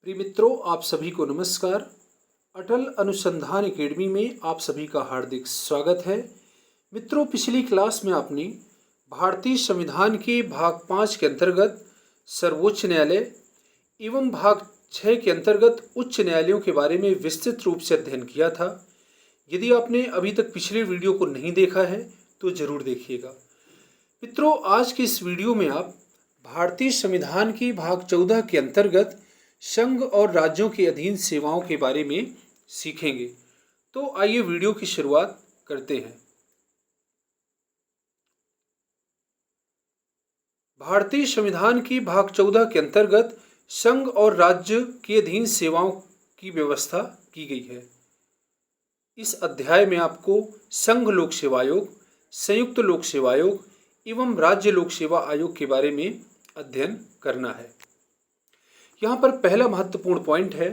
प्रिय मित्रों, आप सभी को नमस्कार। अटल अनुसंधान एकेडमी में आप सभी का हार्दिक स्वागत है। मित्रों, पिछली क्लास में आपने भारतीय संविधान के भाग 5 के अंतर्गत सर्वोच्च न्यायालय एवं भाग 6 के अंतर्गत उच्च न्यायालयों के बारे में विस्तृत रूप से अध्ययन किया था। यदि आपने अभी तक पिछले वीडियो को नहीं देखा है तो जरूर देखिएगा। मित्रों, आज के इस वीडियो में आप भारतीय संविधान की भाग 14 के अंतर्गत संघ और राज्यों के अधीन सेवाओं के बारे में सीखेंगे। तो आइए वीडियो की शुरुआत करते हैं। भारतीय संविधान की भाग 14 के अंतर्गत संघ और राज्य के अधीन सेवाओं की व्यवस्था की गई है। इस अध्याय में आपको संघ लोक सेवा आयोग, संयुक्त लोक सेवा आयोग एवं राज्य लोक सेवा आयोग के बारे में अध्ययन करना है। यहाँ पर पहला महत्वपूर्ण पॉइंट है,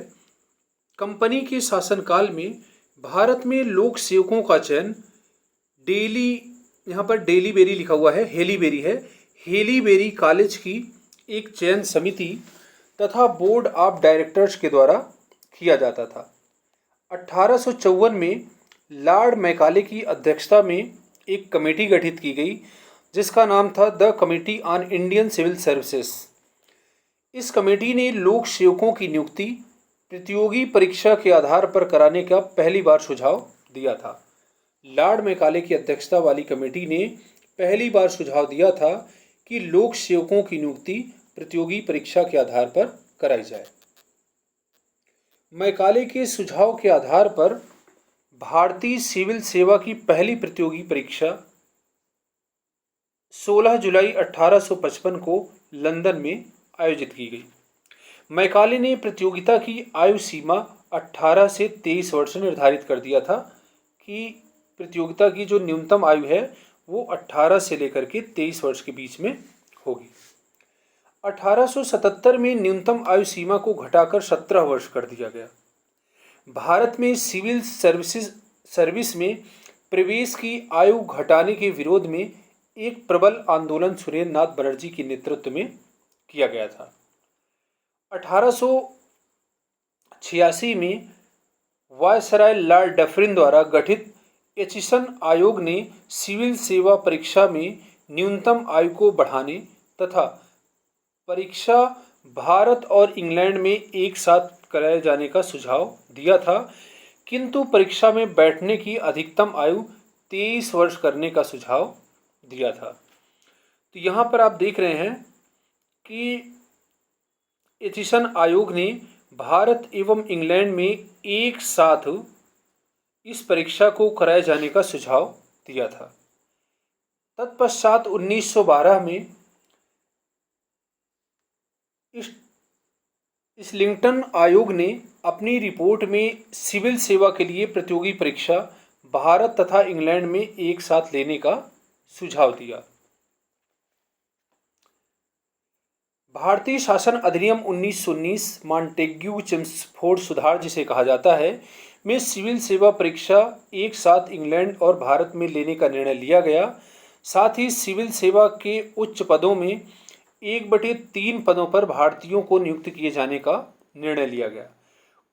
कंपनी के शासनकाल में भारत में लोक सेवकों का चयन यहाँ पर डेली बेरी लिखा हुआ है, हेली बेरी है, हेली बेरी कॉलेज की एक चयन समिति तथा बोर्ड ऑफ डायरेक्टर्स के द्वारा किया जाता था। 1854 में लॉर्ड मैकाले की अध्यक्षता में एक कमेटी गठित की गई जिसका नाम था the committee on Indian civil services. इस कमेटी ने लोक सेवकों की नियुक्ति प्रतियोगी परीक्षा के आधार पर कराने का पहली बार सुझाव दिया था। लॉर्ड मैकाले की अध्यक्षता वाली कमेटी ने पहली बार सुझाव दिया था कि लोक सेवकों की नियुक्ति प्रतियोगी परीक्षा के आधार पर कराई जाए। मैकाले के सुझाव के आधार पर भारतीय सिविल सेवा की पहली प्रतियोगी परीक्षा 16 जुलाई 1855 को लंदन में आयोजित की गई। मैकाले ने प्रतियोगिता की आयु सीमा 18 से 23 वर्ष निर्धारित कर दिया था कि प्रतियोगिता की जो न्यूनतम आयु है वो 18 से लेकर के 23 वर्ष के बीच में होगी। 1877 में न्यूनतम आयु सीमा को घटाकर 17 वर्ष कर दिया गया। भारत में सिविल सर्विस में प्रवेश की आयु घटाने के विरोध में एक प्रबल आंदोलन सुरेंद्र नाथ बनर्जी के नेतृत्व में किया गया था। 1886 में वायसराय लॉर्ड डफरिन द्वारा गठित एचिसन आयोग ने सिविल सेवा परीक्षा में न्यूनतम आयु को बढ़ाने तथा परीक्षा भारत और इंग्लैंड में एक साथ कराए जाने का सुझाव दिया था, किंतु परीक्षा में बैठने की अधिकतम आयु 23 वर्ष करने का सुझाव दिया था। तो यहाँ पर आप देख रहे हैं कि एचिसन आयोग ने भारत एवं इंग्लैंड में एक साथ इस परीक्षा को कराए जाने का सुझाव दिया था। तत्पश्चात 1912 में इस्लिंगटन आयोग ने अपनी रिपोर्ट में सिविल सेवा के लिए प्रतियोगी परीक्षा भारत तथा इंग्लैंड में एक साथ लेने का सुझाव दिया। भारतीय शासन अधिनियम 1919 मॉन्टेग्यू चेम्सफोर्ड सुधार जिसे कहा जाता है में सिविल सेवा परीक्षा एक साथ इंग्लैंड और भारत में लेने का निर्णय लिया गया। साथ ही सिविल सेवा के उच्च पदों में 1/3 पदों पर भारतीयों को नियुक्त किए जाने का निर्णय लिया गया।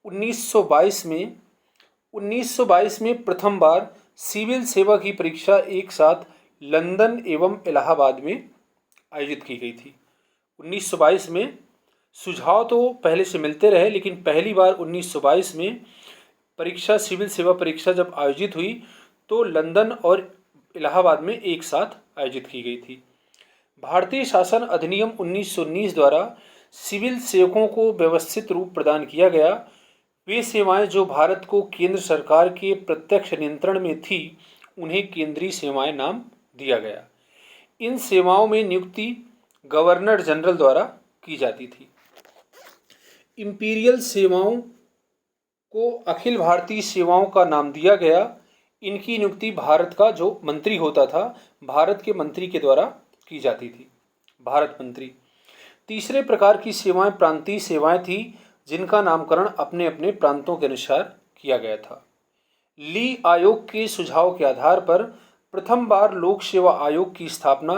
1922 में प्रथम बार सिविल सेवा की परीक्षा एक साथ लंदन एवं इलाहाबाद में आयोजित की गई थी। 1922 में सुझाव तो पहले से मिलते रहे, लेकिन पहली बार 1922 में परीक्षा सिविल सेवा परीक्षा जब आयोजित हुई तो लंदन और इलाहाबाद में एक साथ आयोजित की गई थी। भारतीय शासन अधिनियम 1919 द्वारा सिविल सेवकों को व्यवस्थित रूप प्रदान किया गया। वे सेवाएं जो भारत को केंद्र सरकार के प्रत्यक्ष नियंत्रण में थी उन्हें केंद्रीय सेवाएं नाम दिया गया। इन सेवाओं में नियुक्ति गवर्नर जनरल द्वारा की जाती थी। इंपीरियल सेवाओं को अखिल भारतीय सेवाओं का नाम दिया गया। इनकी नियुक्ति भारत का जो मंत्री होता था, भारत के मंत्री के द्वारा की जाती थी, भारत मंत्री। तीसरे प्रकार की सेवाएं प्रांतीय सेवाएं थी जिनका नामकरण अपने अपने प्रांतों के अनुसार किया गया था। ली आयोग के सुझाव के आधार पर प्रथम बार लोक सेवा आयोग की स्थापना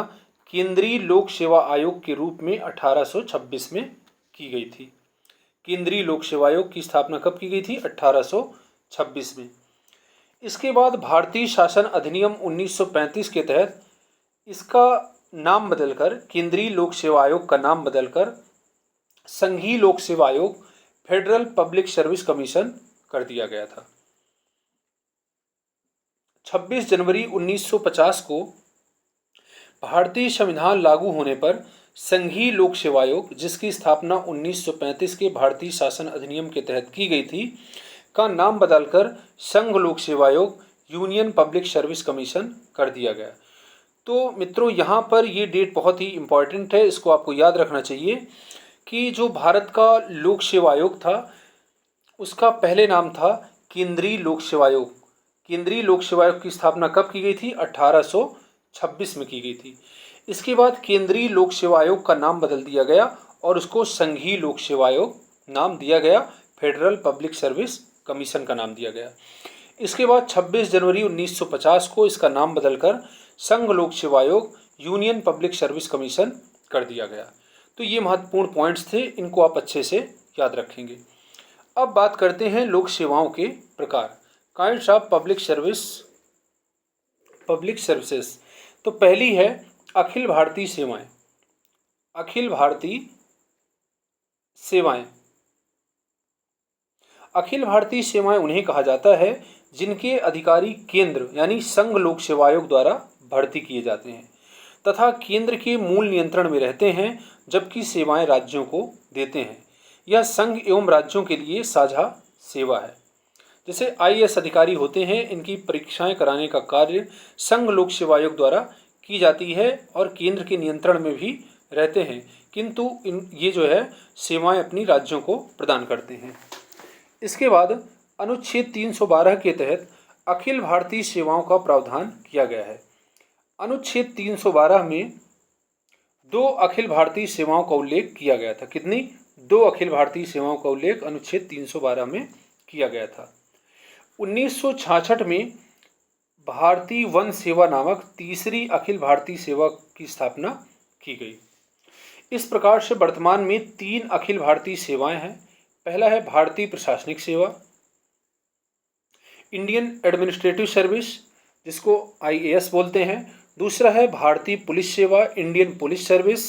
केंद्रीय लोक सेवा आयोग के रूप में 1826 में की गई थी। केंद्रीय लोक सेवा आयोग की स्थापना कब की गई थी? 1826 में। इसके बाद भारतीय शासन अधिनियम 1935 के तहत इसका नाम बदलकर, केंद्रीय लोक सेवा आयोग का नाम बदलकर संघीय लोक सेवा आयोग, फेडरल पब्लिक सर्विस कमीशन कर दिया गया था। 26 जनवरी 1950 को भारतीय संविधान लागू होने पर संघीय लोक सेवा आयोग, जिसकी स्थापना 1935 के भारतीय शासन अधिनियम के तहत की गई थी, का नाम बदलकर संघ लोक सेवा आयोग, यूनियन पब्लिक सर्विस कमीशन कर दिया गया। तो मित्रों, यहाँ पर ये डेट बहुत ही इम्पॉर्टेंट है, इसको आपको याद रखना चाहिए कि जो भारत का लोक सेवा आयोग था उसका पहले नाम था केंद्रीय लोक सेवा आयोग। केंद्रीय लोक सेवा आयोग की स्थापना कब की गई थी? 1826 में की गई थी। इसके बाद केंद्रीय लोक सेवा आयोग का नाम बदल दिया गया और उसको संघीय लोक सेवा आयोग नाम दिया गया, फेडरल पब्लिक सर्विस कमीशन का नाम दिया गया। इसके बाद 26 जनवरी 1950 को इसका नाम बदलकर संघ लोक सेवा आयोग, यूनियन पब्लिक सर्विस कमीशन कर दिया गया। तो ये महत्वपूर्ण पॉइंट्स थे, इनको आप अच्छे से याद रखेंगे। अब बात करते हैं लोक सेवाओं के प्रकार, काइंड्स ऑफ पब्लिक सर्विसेज। तो पहली है अखिल भारतीय सेवाएं। अखिल भारतीय सेवाएं, अखिल भारतीय सेवाएं उन्हें कहा जाता है जिनके अधिकारी केंद्र यानी संघ लोक सेवा आयोग द्वारा भर्ती किए जाते हैं तथा केंद्र के मूल नियंत्रण में रहते हैं, जबकि सेवाएं राज्यों को देते हैं। यह संघ एवं राज्यों के लिए साझा सेवा है। जैसे आईएएस अधिकारी होते हैं, इनकी परीक्षाएं कराने का कार्य संघ लोक सेवा आयोग द्वारा की जाती है और केंद्र के नियंत्रण में भी रहते हैं, किंतु ये जो है सेवाएं अपनी राज्यों को प्रदान करते हैं। इसके बाद अनुच्छेद 312 के तहत अखिल भारतीय सेवाओं का प्रावधान किया गया है। अनुच्छेद 312 में 2 अखिल भारतीय सेवाओं का उल्लेख किया गया था। कितनी? 2 अखिल भारतीय सेवाओं का उल्लेख अनुच्छेद 312 में किया गया था। 1966 में भारतीय वन सेवा नामक तीसरी अखिल भारतीय सेवा की स्थापना की गई। इस प्रकार से वर्तमान में 3 अखिल भारतीय सेवाएं हैं। पहला है भारतीय प्रशासनिक सेवा, इंडियन एडमिनिस्ट्रेटिव सर्विस, जिसको आईएएस बोलते हैं। दूसरा है भारतीय पुलिस सेवा, इंडियन पुलिस सर्विस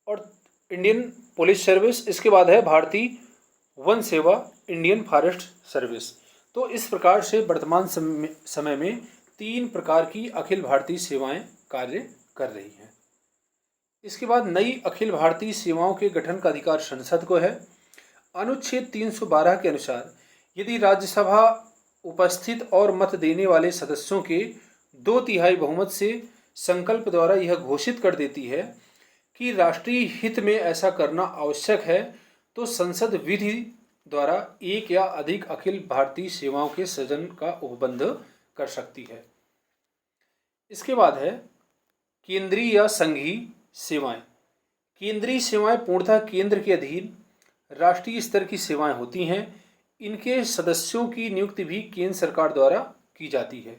और इंडियन पुलिस सर्विस। इसके बाद है भारतीय वन सेवा, इंडियन फॉरेस्ट सर्विस। तो इस प्रकार से वर्तमान समय में 3 प्रकार की अखिल भारतीय सेवाएं कार्य कर रही हैं। इसके बाद नई अखिल भारतीय सेवाओं के गठन का अधिकार संसद को है। अनुच्छेद 312 के अनुसार यदि राज्यसभा उपस्थित और मत देने वाले सदस्यों के 2/3 बहुमत से संकल्प द्वारा यह घोषित कर देती है कि राष्ट्रीय हित में ऐसा करना आवश्यक है, तो संसद विधि द्वारा एक या अधिक अखिल भारतीय सेवाओं के सृजन का उपबंध कर सकती है। इसके बाद है केंद्रीय या संघीय सेवाएं। केंद्रीय सेवाएं पूर्णतः केंद्र के अधीन राष्ट्रीय स्तर की सेवाएं होती हैं। इनके सदस्यों की नियुक्ति भी केंद्र सरकार द्वारा की जाती है।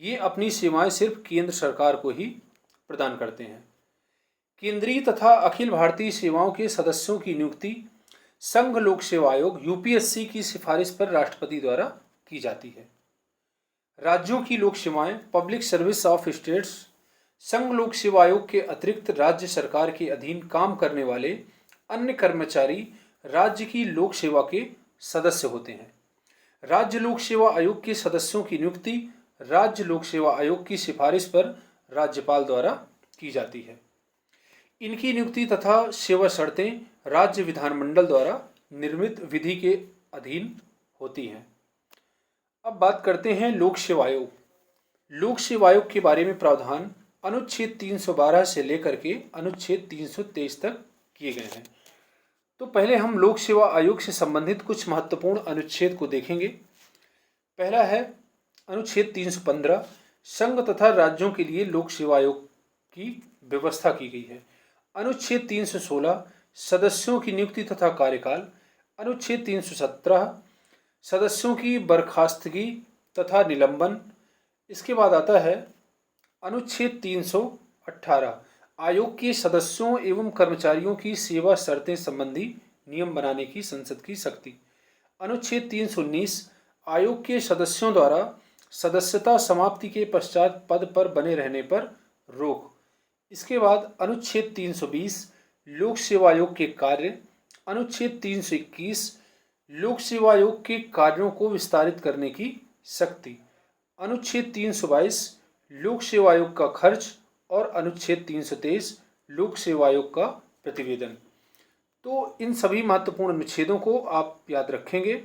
ये अपनी सेवाएं सिर्फ केंद्र सरकार को ही प्रदान करते हैं। केंद्रीय तथा अखिल भारतीय सेवाओं के सदस्यों की नियुक्ति संघ लोक सेवा आयोग यूपीएससी की सिफारिश पर राष्ट्रपति द्वारा की जाती है। राज्यों की लोक सेवाएं, पब्लिक सर्विस ऑफ स्टेट्स, संघ लोक सेवा आयोग के अतिरिक्त राज्य सरकार के अधीन काम करने वाले अन्य कर्मचारी राज्य की लोक सेवा के सदस्य होते हैं। राज्य लोक सेवा आयोग के सदस्यों की नियुक्ति राज्य लोक सेवा आयोग की सिफारिश पर राज्यपाल द्वारा की जाती है। इनकी नियुक्ति तथा सेवा शर्तें राज्य विधानमंडल द्वारा निर्मित विधि के अधीन होती हैं। अब बात करते हैं लोक सेवा आयोग। लोक सेवा आयोग के बारे में प्रावधान अनुच्छेद 312 से लेकर के अनुच्छेद 323 तक किए गए हैं। तो पहले हम लोक सेवा आयोग से संबंधित कुछ महत्वपूर्ण अनुच्छेद को देखेंगे। पहला है अनुच्छेद 315, संघ तथा राज्यों के लिए लोक सेवा आयोग की व्यवस्था की गई है। अनुच्छेद 316, सदस्यों की नियुक्ति तथा कार्यकाल। अनुच्छेद 317, सदस्यों की बर्खास्तगी तथा निलंबन। इसके बाद आता है अनुच्छेद 318, आयोग के सदस्यों एवं कर्मचारियों की सेवा शर्तें संबंधी नियम बनाने की संसद की शक्ति। अनुच्छेद 319 आयोग के सदस्यों द्वारा सदस्यता समाप्ति के पश्चात पद पर बने रहने पर रोक। इसके बाद अनुच्छेद 320 लोक सेवा आयोग के कार्य। अनुच्छेद 321 लोक सेवा आयोग के कार्यों को विस्तारित करने की शक्ति। अनुच्छेद 322 लोक सेवा आयोग का खर्च और अनुच्छेद 323 लोक सेवा आयोग का प्रतिवेदन। तो इन सभी महत्वपूर्ण अनुच्छेदों को आप याद रखेंगे।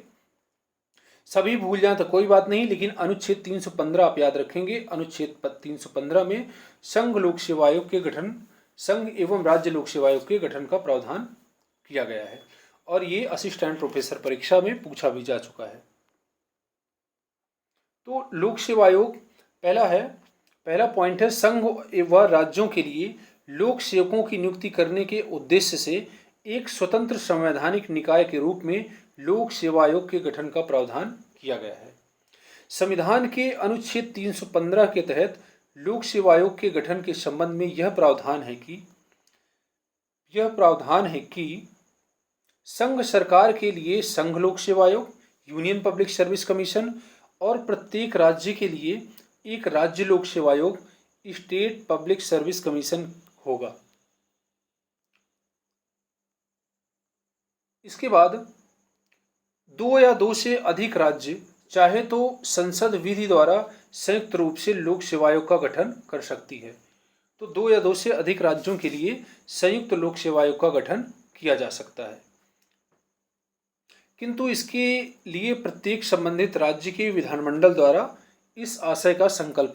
सभी भूल जाएं तो कोई बात नहीं, लेकिन अनुच्छेद 315 आप याद रखेंगे। अनुच्छेद 315 में संघ लोक सेवा आयोग के गठन, संघ एवं राज्य लोक सेवा आयोग के गठन का प्रावधान किया गया है और ये असिस्टेंट प्रोफेसर परीक्षा में पूछा भी जा चुका है। तो लोक सेवा आयोग पहला पॉइंट है, संघ व राज्यों के लिए लोक सेवकों की नियुक्ति करने के उद्देश्य से एक स्वतंत्र संवैधानिक निकाय के रूप में लोक सेवा आयोग के गठन का प्रावधान किया गया है। संविधान के अनुच्छेद 315 के तहत लोक सेवा आयोग के गठन के संबंध में यह प्रावधान है कि संघ सरकार के लिए संघ लोक सेवा आयोग, यूनियन पब्लिक सर्विस कमीशन और प्रत्येक राज्य के लिए एक राज्य लोक सेवा आयोग, स्टेट पब्लिक सर्विस कमीशन होगा। इसके बाद 2 या 2 से अधिक राज्य चाहे तो संसद विधि द्वारा संयुक्त रूप से लोक सेवा आयोग का गठन कर सकती है। तो 2 या 2 से अधिक राज्यों के लिए संयुक्त लोक सेवा आयोग का गठन किया जा सकता है, किंतु इसके लिए प्रत्येक संबंधित राज्य के विधानमंडल द्वारा इस आशय का संकल्प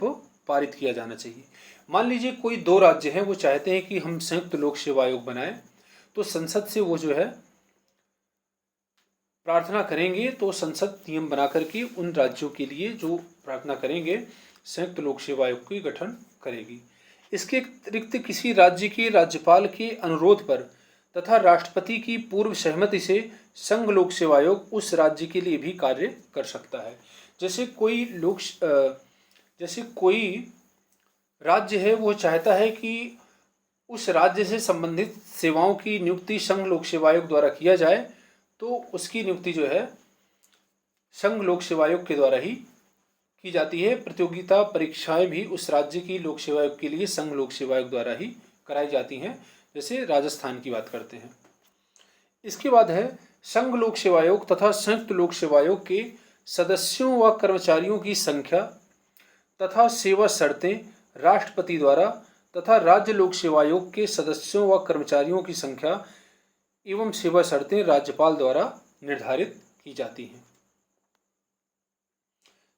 पारित किया जाना चाहिए। मान लीजिए कोई 2 राज्य हैं, वो चाहते हैं कि हम संयुक्त लोक सेवा आयोग बनाएं, तो संसद से वो जो है प्रार्थना करेंगे, तो संसद नियम बना करके उन राज्यों के लिए जो प्रार्थना करेंगे संयुक्त लोक सेवा आयोग का गठन करेगी। इसके अतिरिक्त किसी राज्य के राज्यपाल के अनुरोध पर तथा राष्ट्रपति की पूर्व सहमति से संघ लोक सेवा आयोग उस राज्य के लिए भी कार्य कर सकता है। जैसे कोई राज्य है, वो चाहता है कि उस राज्य से संबंधित सेवाओं की नियुक्ति संघ लोक सेवा आयोग द्वारा किया जाए, तो उसकी नियुक्ति जो है संघ लोक सेवा आयोग के द्वारा ही की जाती है। प्रतियोगिता परीक्षाएं भी उस राज्य की लोक सेवा आयोग के लिए संघ लोक सेवा आयोग द्वारा ही कराई जाती हैं, जैसे राजस्थान की बात करते हैं। इसके बाद है संघ लोक सेवा आयोग तथा संयुक्त लोक सेवा आयोग के सदस्यों व कर्मचारियों की संख्या तथा सेवा शर्तें राष्ट्रपति द्वारा तथा राज्य लोक सेवा आयोग के सदस्यों व कर्मचारियों की संख्या एवं सेवा शर्तें राज्यपाल द्वारा निर्धारित की जाती हैं।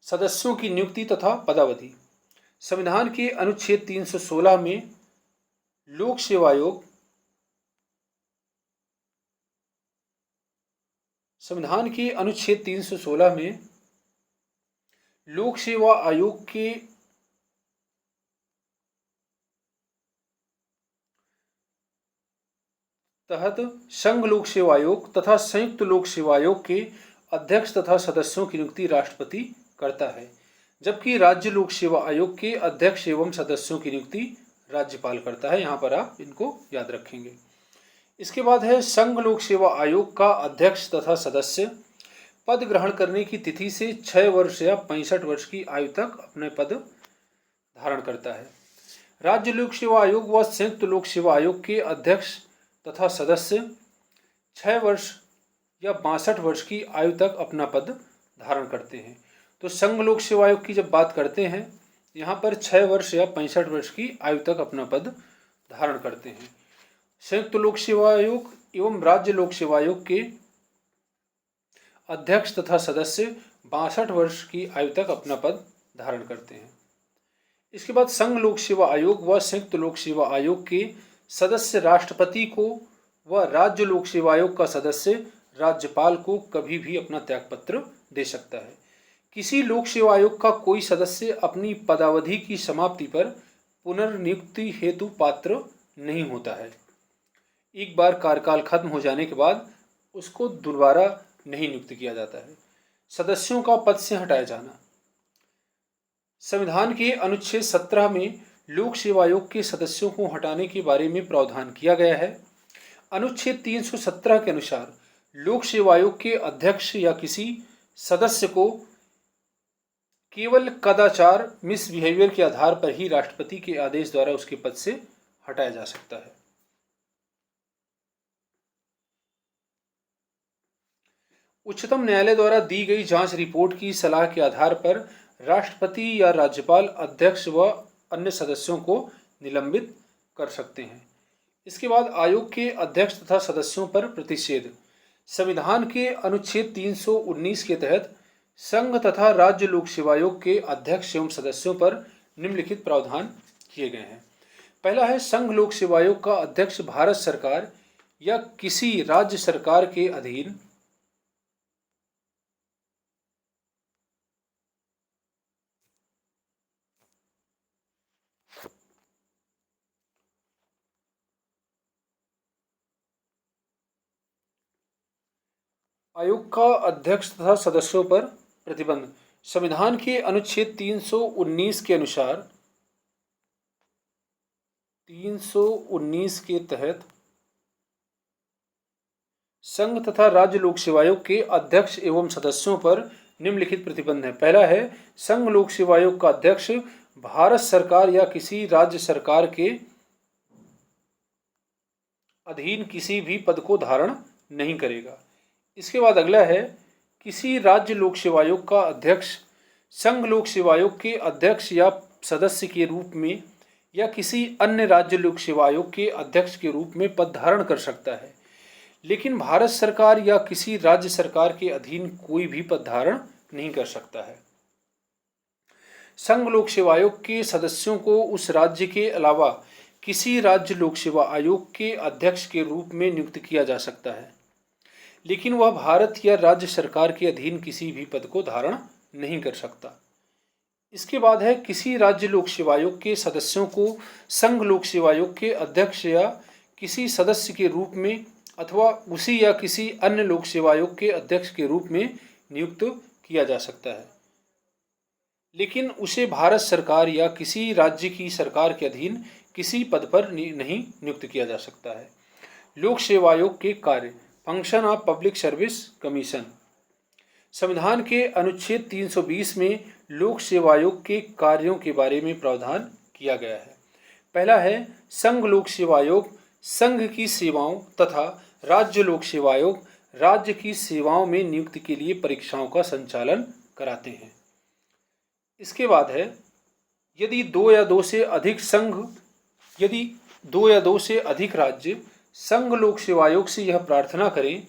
सदस्यों की नियुक्ति तथा पदावधि। संविधान के अनुच्छेद 316 में लोक सेवा आयोग संविधान के अनुच्छेद 316 में लोक सेवा आयोग के तहत संघ लोक सेवा आयोग तथा संयुक्त लोक सेवा आयोग के अध्यक्ष तथा सदस्यों की नियुक्ति राष्ट्रपति करता है, जबकि राज्य लोक सेवा आयोग के अध्यक्ष एवं सदस्यों की नियुक्ति राज्यपाल करता है। यहाँ पर आप इनको याद रखेंगे। इसके बाद है संघ लोक सेवा आयोग का अध्यक्ष तथा सदस्य पद ग्रहण करने की तिथि से 6 वर्ष या 65 वर्ष की आयु तक अपने पद धारण करता है। राज्य लोक सेवा आयोग व संयुक्त लोक सेवा आयोग के अध्यक्ष तथा सदस्य 6 वर्ष या 62 वर्ष की आयु तक अपना पद धारण करते हैं। तो संघ लोक सेवा आयोग की जब बात करते हैं, यहाँ पर 6 वर्ष या 65 वर्ष की आयु तक अपना पद धारण करते हैं। संयुक्त लोक सेवा आयोग एवं राज्य लोक सेवा आयोग के अध्यक्ष तथा सदस्य 62 वर्ष की आयु तक अपना पद धारण करते हैं। इसके बाद संघ लोक सेवा आयोग व संयुक्त लोक सेवा आयोग के सदस्य राष्ट्रपति को व राज्य लोक सेवा आयोग का सदस्य राज्यपाल को कभी भी अपना त्यागपत्र दे सकता है। किसी लोक सेवा आयोग का कोई सदस्य अपनी पदावधि की समाप्ति पर पुनर्नियुक्ति हेतु पात्र नहीं होता है। एक बार कार्यकाल खत्म हो जाने के बाद उसको दोबारा नहीं नियुक्त किया जाता है। सदस्यों का पद से हटाया जाना। संविधान के अनुच्छेद 17 में लोक सेवा आयोग के सदस्यों को हटाने के बारे में प्रावधान किया गया है। अनुच्छेद 317 के अनुसार लोक सेवा आयोग के अध्यक्ष या किसी सदस्य को केवल कदाचार मिसबिहेवियर के आधार पर ही राष्ट्रपति के आदेश द्वारा उसके पद से हटाया जा सकता है। उच्चतम न्यायालय द्वारा दी गई जांच रिपोर्ट की सलाह के आधार पर राष्ट्रपति या राज्यपाल अध्यक्ष व अन्य सदस्यों को निलंबित कर सकते हैं। इसके बाद आयोग के अध्यक्ष तथा सदस्यों पर प्रतिषेध। संविधान के अनुच्छेद 319 के तहत संघ तथा राज्य लोक सेवा आयोग के अध्यक्ष एवं सदस्यों पर निम्नलिखित प्रावधान किए गए हैं। पहला है, संघ लोक सेवा आयोग का अध्यक्ष भारत सरकार या किसी राज्य सरकार के अधीन आयोग का अध्यक्ष तथा सदस्यों पर प्रतिबंध। संविधान के अनुच्छेद 319 के अनुसार 319 के तहत संघ तथा राज्य लोक सेवा आयोग के अध्यक्ष एवं सदस्यों पर निम्नलिखित प्रतिबंध है। पहला है, संघ लोक सेवा आयोग का अध्यक्ष भारत सरकार या किसी राज्य सरकार के अधीन किसी भी पद को धारण नहीं करेगा। इसके बाद अगला है, किसी राज्य लोक सेवा आयोग का अध्यक्ष संघ लोक सेवा आयोग के अध्यक्ष या सदस्य के रूप में या किसी अन्य राज्य लोक सेवा आयोग के अध्यक्ष के रूप में पद धारण कर सकता है, लेकिन भारत सरकार या किसी राज्य सरकार के अधीन कोई भी पद धारण नहीं कर सकता है। संघ लोक सेवा आयोग के सदस्यों को उस राज्य के अलावा किसी राज्य लोक सेवा आयोग के अध्यक्ष के रूप में नियुक्त किया जा सकता है, लेकिन वह भारत या राज्य सरकार के अधीन किसी भी पद को धारण नहीं कर सकता। इसके बाद है, किसी राज्य लोक सेवा आयोग के सदस्यों को संघ लोक सेवा आयोग के अध्यक्ष या किसी सदस्य के रूप में अथवा उसी या किसी अन्य लोक सेवा आयोग के अध्यक्ष के रूप में नियुक्त किया जा सकता है, लेकिन उसे भारत सरकार या किसी राज्य की सरकार के अधीन किसी पद पर नहीं नियुक्त किया जा सकता है। लोक सेवा आयोग के कार्य। Function of public service commission. संविधान के अनुच्छेद 320 में लोक सेवा आयोग के कार्यों के बारे में प्रावधान किया गया है। पहला है, संघ लोक सेवा आयोग संघ की सेवाओं तथा राज्य लोक सेवा आयोग राज्य की सेवाओं में नियुक्ति के लिए परीक्षाओं का संचालन कराते हैं। इसके बाद है, यदि दो या दो से अधिक राज्य संघ लोक सेवा आयोग से यह प्रार्थना करें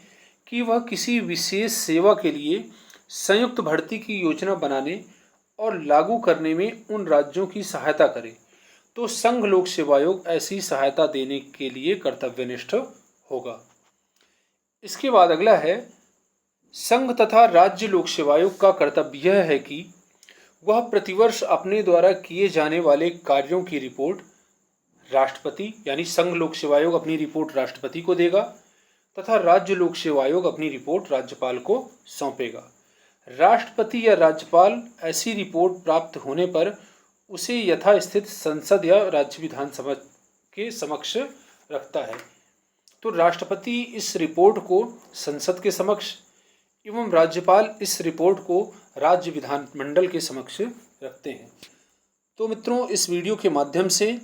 कि वह किसी विशेष सेवा के लिए संयुक्त भर्ती की योजना बनाने और लागू करने में उन राज्यों की सहायता करे, तो संघ लोक सेवा आयोग ऐसी सहायता देने के लिए कर्तव्यनिष्ठ होगा। इसके बाद अगला है, संघ तथा राज्य लोक सेवा आयोग का कर्तव्य यह है कि वह प्रतिवर्ष अपने द्वारा किए जाने वाले कार्यों की रिपोर्ट राष्ट्रपति यानी संघ लोक सेवा आयोग अपनी रिपोर्ट राष्ट्रपति को देगा तथा राज्य लोक सेवा आयोग अपनी रिपोर्ट राज्यपाल को सौंपेगा। राष्ट्रपति या राज्यपाल ऐसी रिपोर्ट प्राप्त होने पर उसे यथास्थित संसद या राज्य विधानसभा के समक्ष रखता है, तो राष्ट्रपति इस रिपोर्ट को संसद के समक्ष एवं राज्यपाल इस रिपोर्ट को राज्य विधानमंडल के समक्ष रखते हैं। तो मित्रों, इस वीडियो के माध्यम से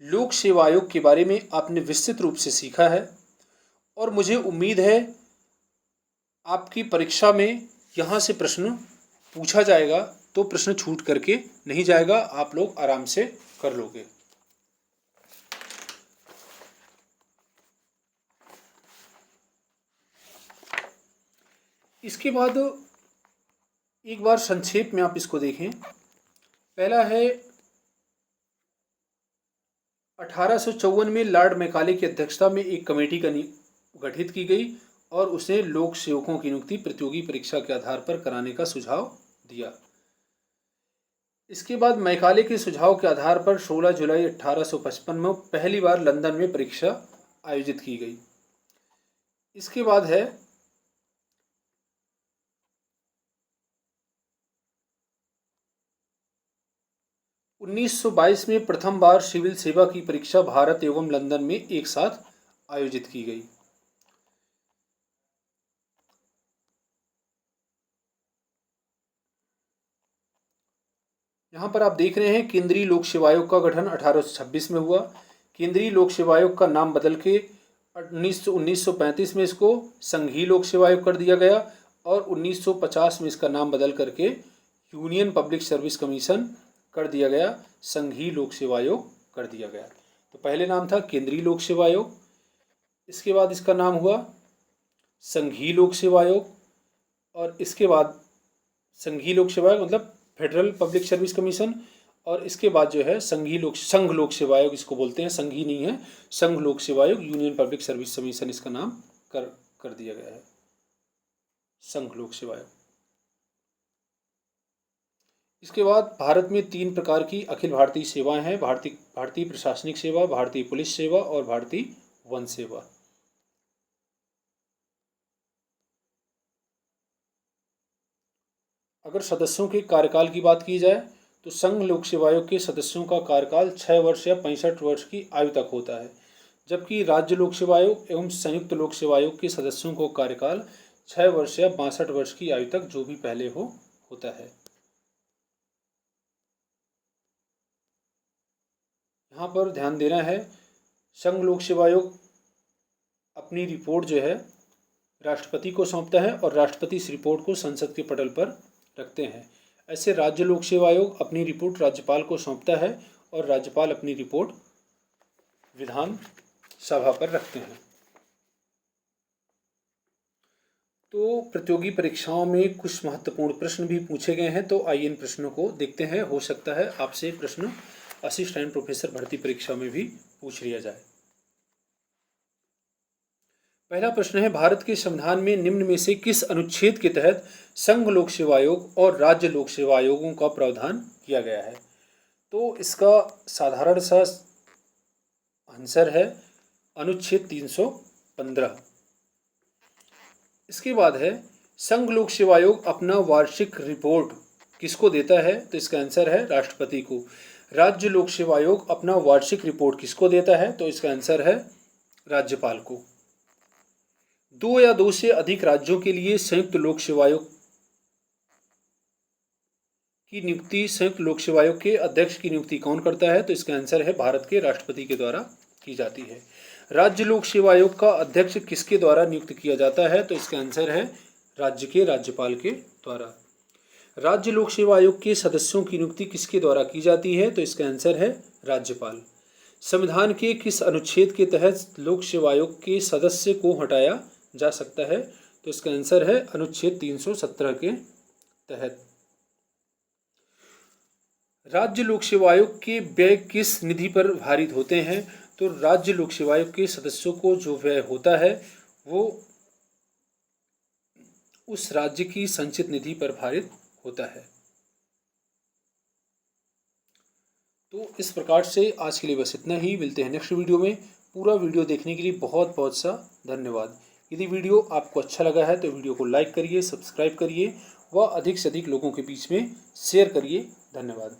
लोक सेवा आयोग के बारे में आपने विस्तृत रूप से सीखा है और मुझे उम्मीद है आपकी परीक्षा में यहाँ से प्रश्न पूछा जाएगा, तो प्रश्न छूट करके नहीं जाएगा, आप लोग आराम से कर लोगे। इसके बाद एक बार संक्षेप में आप इसको देखें। पहला है, 1854 में लॉर्ड मैकाले की अध्यक्षता में एक कमेटी का गठित की गई और उसने लोक सेवकों की नियुक्ति प्रतियोगी परीक्षा के आधार पर कराने का सुझाव दिया। इसके बाद मैकाले के सुझाव के आधार पर 16 जुलाई 1855 में पहली बार लंदन में परीक्षा आयोजित की गई। इसके बाद है, 1922 में प्रथम बार सिविल सेवा की परीक्षा भारत एवं लंदन में एक साथ आयोजित की गई। यहाँ पर आप देख रहे हैं केंद्रीय लोक सेवा आयोग का गठन 1826 में हुआ। केंद्रीय लोक सेवा आयोग का नाम बदल के 1935 में इसको संघीय लोक सेवा आयोग कर दिया गया और 1950 में इसका नाम बदल करके यूनियन पब्लिक सर्विस कमीशन कर दिया गया, संघीय लोक सेवा आयोग कर दिया गया। तो पहले नाम था केंद्रीय लोक सेवा आयोग, इसके बाद इसका नाम हुआ संघीय लोक सेवा आयोग और इसके बाद संघीय लोक सेवा आयोग मतलब फेडरल पब्लिक सर्विस कमीशन और इसके बाद जो है संघ लोक सेवा आयोग इसको बोलते हैं, संघीय नहीं है, संघ लोक सेवा आयोग यूनियन पब्लिक सर्विस कमीशन इसका नाम कर दिया गया है, संघ लोक सेवा आयोग। इसके बाद भारत में 3 प्रकार की अखिल भारतीय सेवाएं हैं, भारतीय प्रशासनिक सेवा, भारतीय पुलिस सेवा और भारतीय वन सेवा। अगर सदस्यों के कार्यकाल की बात की जाए तो संघ लोक सेवा आयोग के सदस्यों का कार्यकाल 6 वर्ष या 65 वर्ष की आयु तक होता है, जबकि राज्य लोक सेवा आयोग एवं संयुक्त लोक सेवा आयोग के सदस्यों को कार्यकाल 6 वर्ष या 62 वर्ष की आयु तक जो भी पहले होता है। यहाँ पर ध्यान देना है, संघ लोक सेवा आयोग अपनी रिपोर्ट जो है राष्ट्रपति को सौंपता है और राष्ट्रपति इस रिपोर्ट को संसद के पटल पर रखते हैं। ऐसे राज्य लोक सेवा आयोग अपनी रिपोर्ट राज्यपाल को सौंपता है और राज्यपाल अपनी रिपोर्ट विधान सभा पर रखते हैं। तो प्रतियोगी परीक्षाओं में कुछ महत्वपूर्ण प्रश्न भी पूछे गए हैं, तो आइए इन प्रश्नों को देखते हैं। हो सकता है आपसे प्रश्न असिस्टेंट प्रोफेसर भर्ती परीक्षा में भी पूछ लिया जाए। पहला प्रश्न है, भारत के संविधान में निम्न में से किस अनुच्छेद के तहत संघ लोक सेवा आयोग और राज्य लोक सेवा आयोगों का प्रावधान किया गया है? तो इसका साधारण सा आंसर है अनुच्छेद 315। इसके बाद है, संघ लोक सेवा आयोग अपना वार्षिक रिपोर्ट किसको देता है? तो इसका आंसर है राष्ट्रपति को। राज्य लोक सेवा आयोग अपना वार्षिक रिपोर्ट किसको देता है? तो इसका आंसर है राज्यपाल को। 2 या 2 से अधिक राज्यों के लिए संयुक्त लोक सेवा आयोग की नियुक्ति, संयुक्त लोक सेवा आयोग के अध्यक्ष की नियुक्ति कौन करता है? तो इसका आंसर है भारत के राष्ट्रपति के द्वारा की जाती है। राज्य लोक सेवा आयोग का अध्यक्ष किसके द्वारा नियुक्त किया जाता है? तो इसका आंसर है राज्य के राज्यपाल के द्वारा। राज्य लोक सेवा आयोग के सदस्यों की नियुक्ति किसके द्वारा की जाती है? तो इसका आंसर है राज्यपाल। संविधान के किस अनुच्छेद के तहत लोक सेवा आयोग के सदस्य को हटाया जा सकता है? तो इसका आंसर है अनुच्छेद 317 के तहत। राज्य लोक सेवा आयोग के व्यय किस निधि पर भारित होते हैं? तो राज्य लोक सेवा आयोग के सदस्यों को जो व्यय होता है वो उस राज्य की संचित निधि पर भारित होता है। तो इस प्रकार से आज के लिए बस इतना ही। मिलते हैं नेक्स्ट वीडियो में। पूरा वीडियो देखने के लिए बहुत बहुत सा धन्यवाद। यदि वीडियो आपको अच्छा लगा है तो वीडियो को लाइक करिए, सब्सक्राइब करिए व अधिक से अधिक लोगों के बीच में शेयर करिए। धन्यवाद।